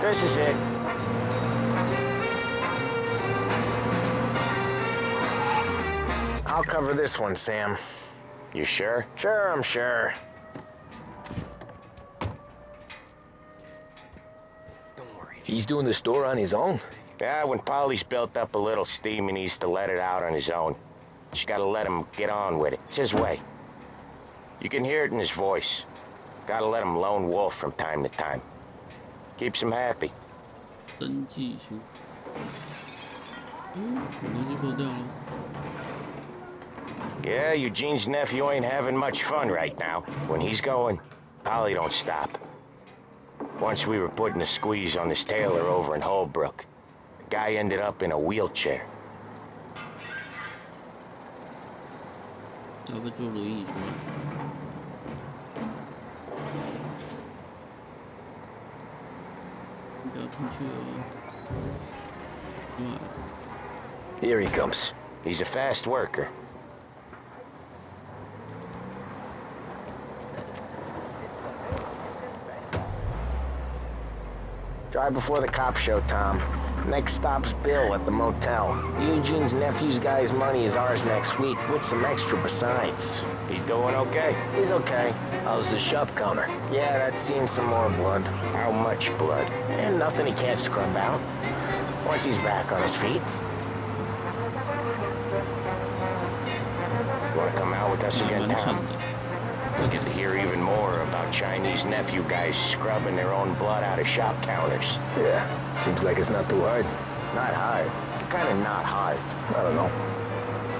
This is it. I'll cover this one, Sam. You sure? Sure, I'm sure. He's doing the store on his own? Yeah, when Polly's built up a little steam, he needs to let it out on his own. You gotta let him get on with it. It's his way. You can hear it in his voice. Gotta let him lone wolf from time to time. Keeps him happy. 登记书。东西破掉了。Yeah, Eugene's nephew ain't having much fun right now. When he's going, Polly don't stop. Once we were putting a squeeze on this tailor over in Holbrook. The guy ended up in a wheelchair. 要不坐轮椅出来？不要进去哦。Here he comes. He's a fast worker. Drive before the cops show, Tom. Next stop's Bill at the motel. Eugene's nephew's guy's money is ours next week, with some extra besides. He doing okay? He's okay. How's the shop counter? Yeah, that's seeing some more blood. How much blood? And nothing he can't scrub out. Once he's back on his feet. You wanna come out with us again, Tom? We get to hear even more about Chinese nephew guys scrubbing their own blood out of shop counters. Yeah, seems like it's not too hard. Not hard. Kinda not hard. I don't know.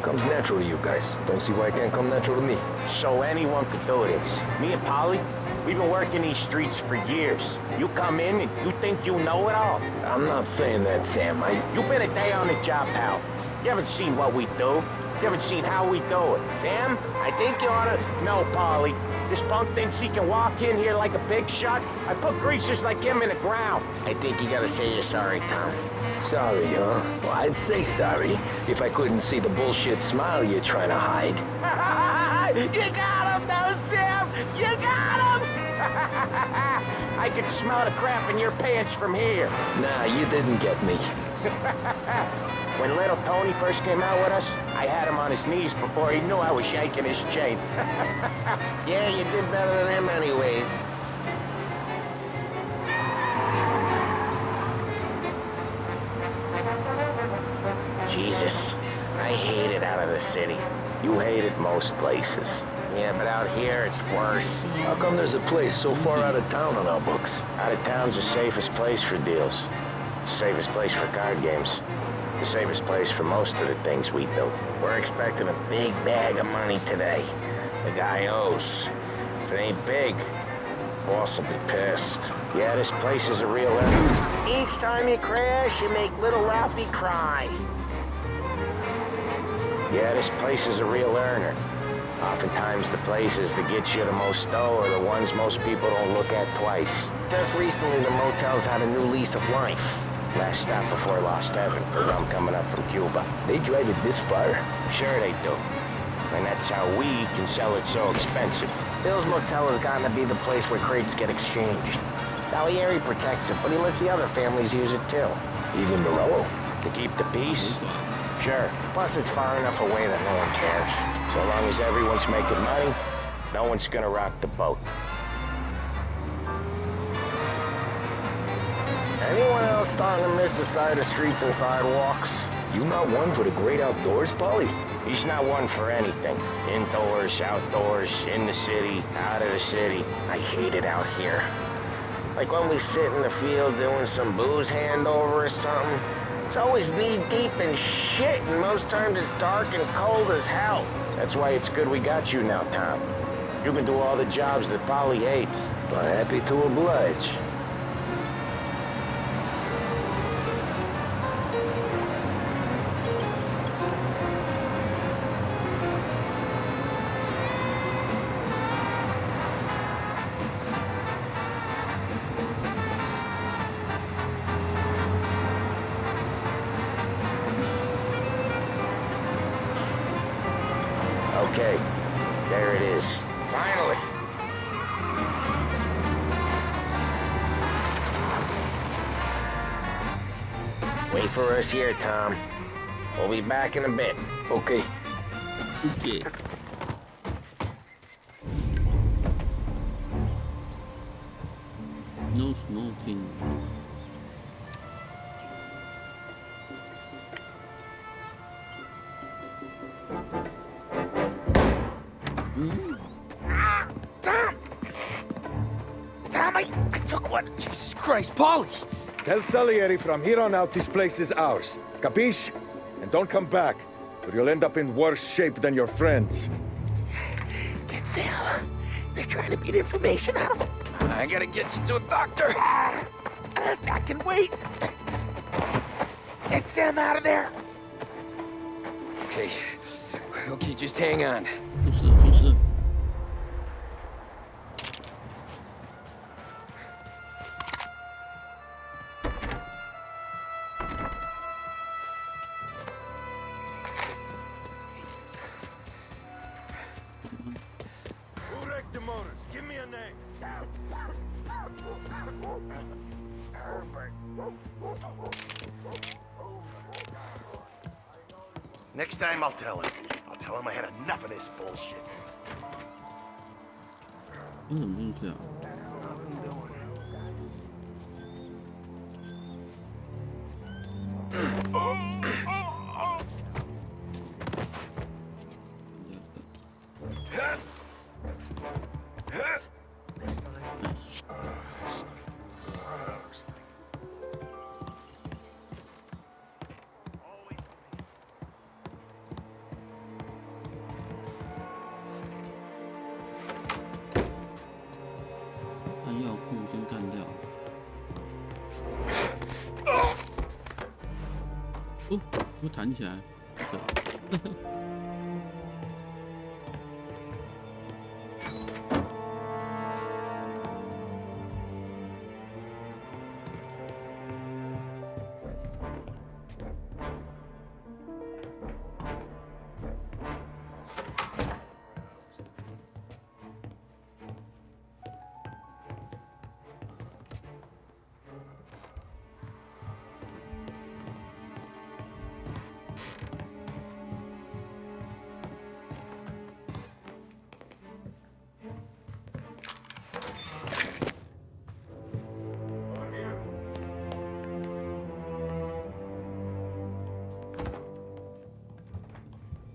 Comes natural to you guys. Don't see why it can't come natural to me. So anyone could do this. Me and Polly, we've been working these streets for years. You come in and you think you know it all. I'm not saying that, Sam. You've been a day on the job, pal. You haven't seen what we do. You haven't seen how we do it. Sam, I think you oughta... No, Polly. This punk thinks he can walk in here like a big shot. I put greasers like him in the ground. I think you gotta say you're sorry, Tom. Sorry, huh? Well, I'd say sorry if I couldn't see the bullshit smile you're trying to hide. You got him, though, Sam! You got him! I can smell the crap in your pants from here. Nah, you didn't get me. When little Tony first came out with us, I had him on his knees before he knew I was yanking his chain. Yeah, you did better than him anyways. Jesus, I hate it out of the city. You hate it most places. Yeah, but out here, it's worse. How come there's a place so far out of town on our books? Out of town's the safest place for deals. The safest place for card games. The safest place for most of the things we do. We're expecting a big bag of money today. The guy owes. If it ain't big, boss will be pissed. Yeah, this place is a real earner. Each time you crash, you make little Ralphie cry. Yeah, this place is a real earner. Oftentimes the places that get you the most dough are the ones most people don't look at twice. Just recently, the motel's had a new lease of life. Last stop before Lost Heaven for rum coming up from Cuba. They drive it this far? Sure they do. And that's how we can sell it so expensive. Bill's Motel has gotten to be the place where crates get exchanged. Salieri protects it, but he lets the other families use it too. Even Morello? To keep the peace? Sure. Plus, it's far enough away that no one cares. So long as everyone's making money, no one's gonna rock the boat. Anyone else starting to miss the sight of streets and sidewalks? You not one for the great outdoors, Polly? He's not one for anything. Indoors, outdoors, in the city, out of the city. I hate it out here. Like when we sit in the field doing some booze handover or something. It's always knee-deep in shit, and most times it's dark and cold as hell. That's why it's good we got you now, Tom. You can do all the jobs that Polly hates. Well, happy to oblige. Okay, there it is. Finally. Wait for us here, Tom. We'll be back in a bit. Okay. Okay. No smoking. Tom! Tom, I took one. Jesus Christ, Paulie! Tell Salieri from here on out this place is ours. Capiche? And don't come back, or you'll end up in worse shape than your friends. Get Sam. They're trying to beat information out of him. I gotta get you to a doctor. I can wait. Get Sam out of there. Okay, just hang on. 出事。Who wrecked the motors? Give me a name. Next time I'll tell him. I'll tell him I had enough of this bullshit. 我怎么进去啊？把药库先干掉。哦，又弹起来，是。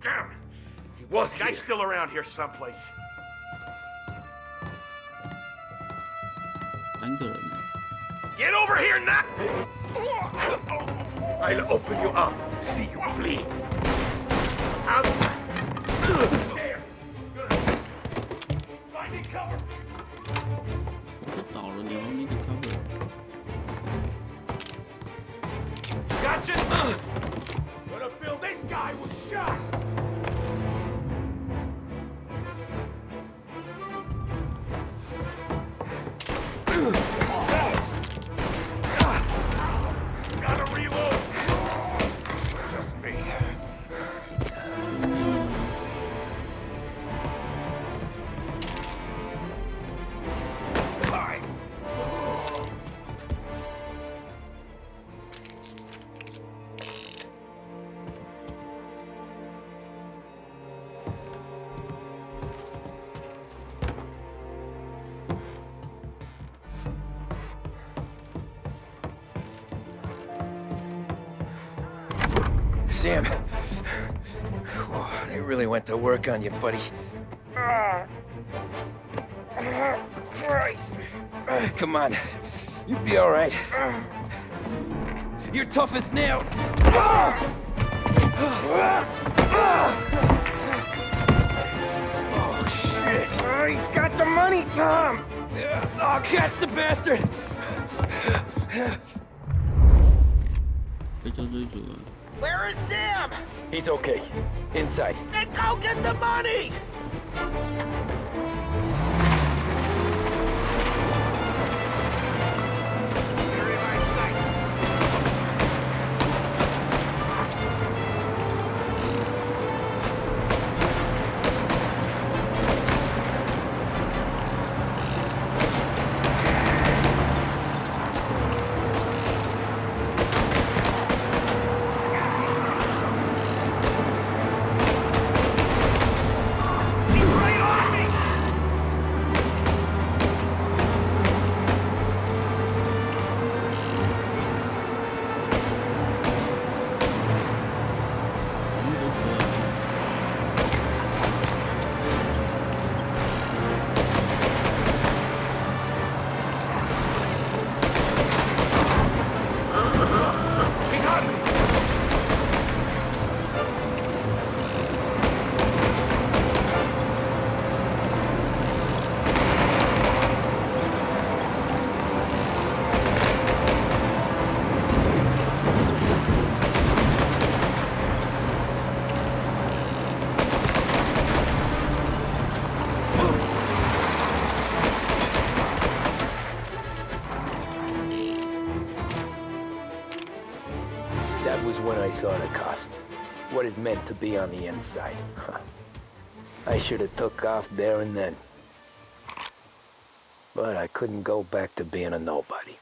Damn! He was here. Guy's still around here someplace. 3个人呢。 Get over here now! I'll open you up. See you bleed. Out. There. Good. Finding cover. 都倒了，你要那个 cover。 Gotcha. Gonna feel this guy was shot. Gotta reload. Just me. Fine. Sam. They really went to work on you, buddy. Christ. Come on. You'll be all right. You're tough as nails. Oh, shit. Oh, he's got the money, Tom. Oh, catch the bastard. 被叫追逐了。 Where is Sam? He's okay. Inside. Then go get the money! He's right on me! saw the cost. What it meant to be on the inside. I should have took off there and then. But I couldn't go back to being a nobody.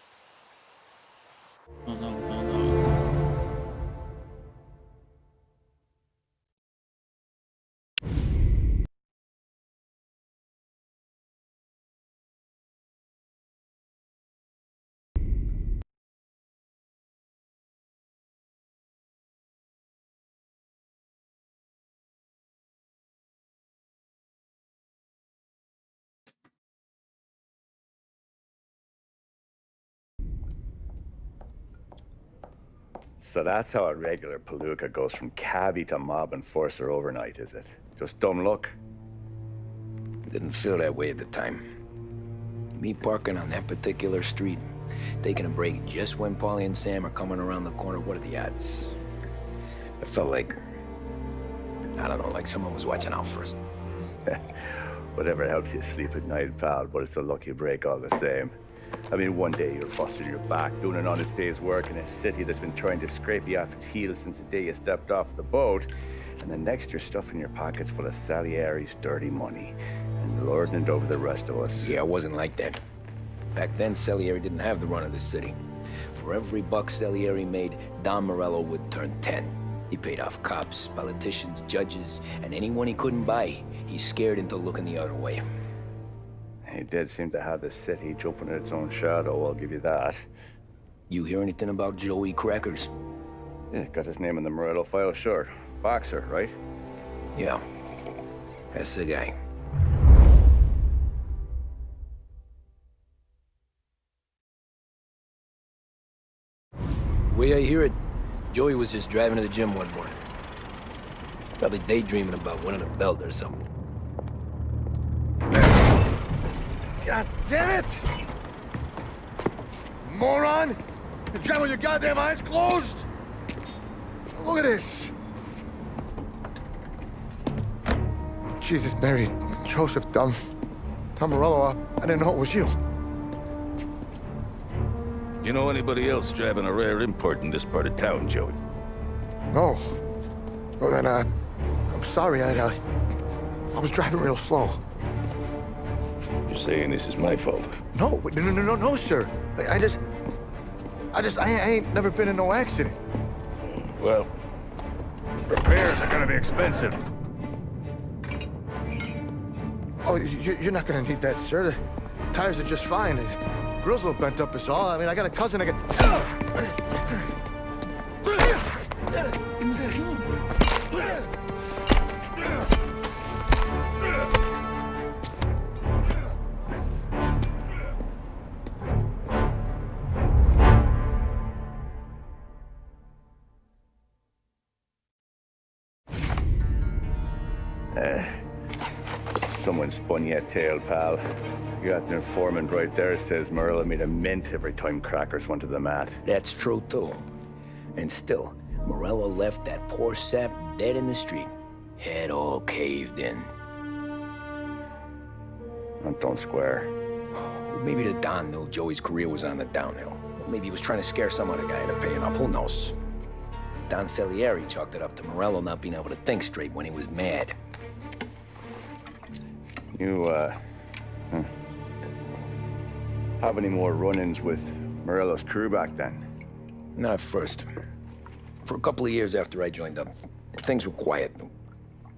So that's how a regular palooka goes from cabbie to mob enforcer overnight, is it? Just dumb luck? Didn't feel that way at the time. Me parking on that particular street, taking a break just when Paulie and Sam are coming around the corner, what are the odds? I felt like, I don't know, like someone was watching out for us. Whatever helps you sleep at night, pal, but it's a lucky break all the same. I mean, one day you're busting your back, doing an honest day's work in a city that's been trying to scrape you off its heels since the day you stepped off the boat, and the next you're stuffing your pockets full of Salieri's dirty money and lording it over the rest of us. Yeah, I wasn't like that. Back then, Salieri didn't have the run of the city. For every buck Salieri made, Don Morello would turn 10. He paid off cops, politicians, judges, and anyone he couldn't buy, he scared into looking the other way. He did seem to have the city jumping at its own shadow, I'll give you that. You hear anything about Joey Crackers? Yeah, got his name in the Morello file, sure. Boxer, right? Yeah, that's the guy. The way I hear it, Joey was just driving to the gym one morning. Probably daydreaming about winning a belt or something. God damn it! Moron! You're driving with your goddamn eyes closed? Look at this! Jesus, Mary, Joseph, Tom Morello, I didn't know it was you. You know anybody else driving a rare import in this part of town, Joey? No. Well then, I'm sorry, I was driving real slow. You're saying this is my fault? No, sir. I ain't never been in no accident. Well, repairs are gonna be expensive. Oh, you're not gonna need that, sir. The tires are just fine. The grill's a little bent up is all. I mean, I got a cousin that Someone spun you a tale, pal. You got an informant right there says Morello made a mint every time Crackers went to the mat. That's true, too. And still, Morello left that poor sap dead in the street. Head all caved in. Don't square. Maybe the Don knew Joey's career was on the downhill. Maybe he was trying to scare some other guy into paying up. Who knows? Don Salieri chalked it up to Morello not being able to think straight when he was mad. You, have any more run-ins with Morello's crew back then? Not at first. For a couple of years after I joined up, things were quiet.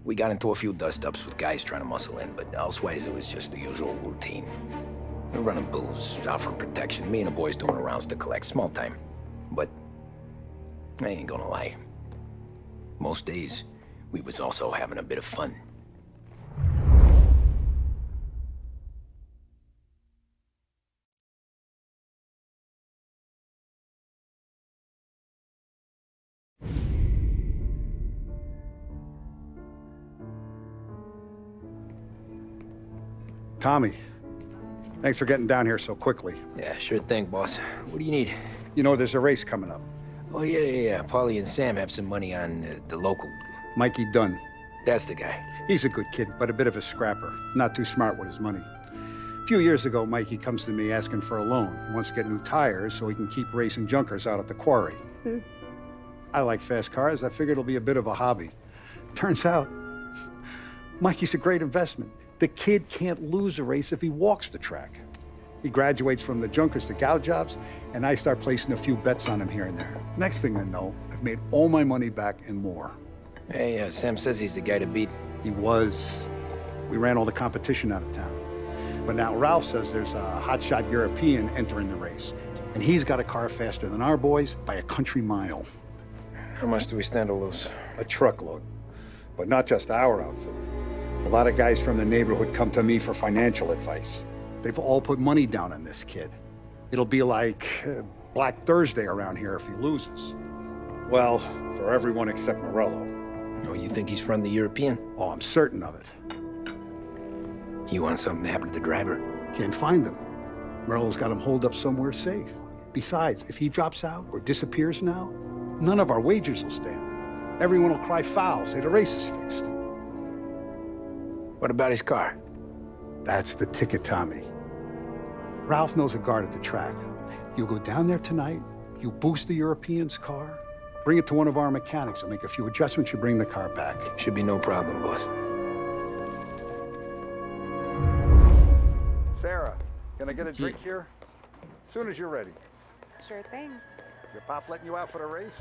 We got into a few dust-ups with guys trying to muscle in, but elsewise it was just the usual routine. We were running booze, offering protection, me and the boys doing rounds to collect, small time. But I ain't gonna lie. Most days, we was also having a bit of fun. Tommy, thanks for getting down here so quickly. Yeah, sure thing, boss. What do you need? You know, there's a race coming up. Oh, yeah. Paulie and Sam have some money on the local. Mikey Dunn. That's the guy. He's a good kid, but a bit of a scrapper. Not too smart with his money. A few years ago, Mikey comes to me asking for a loan. He wants to get new tires so he can keep racing junkers out at the quarry. I like fast cars. I figured it'll be a bit of a hobby. Turns out, Mikey's a great investment. The kid can't lose a race if he walks the track. He graduates from the junkers to gal jobs, and I start placing a few bets on him here and there. Next thing I know, I've made all my money back and more. Hey, Sam says he's the guy to beat. He was. We ran all the competition out of town. But now Ralph says there's a hotshot European entering the race, and he's got a car faster than our boys by a country mile. How much do we stand to lose? A truckload. But not just our outfit. A lot of guys from the neighborhood come to me for financial advice. They've all put money down on this kid. It'll be like Black Thursday around here if he loses. Well, for everyone except Morello. Oh, you think he's from the European? Oh, I'm certain of it. You want something to happen to the driver? Can't find him. Morello's got him holed up somewhere safe. Besides, if he drops out or disappears now, none of our wagers will stand. Everyone will cry foul, say the race is fixed. What about his car? That's the ticket, Tommy. Ralph knows a guard at the track. You go down there tonight, you boost the European's car, bring it to one of our mechanics, and make a few adjustments, you bring the car back. Should be no problem, boss. Sarah, can I get a drink here? As soon as you're ready. Sure thing. Your pop letting you out for the race?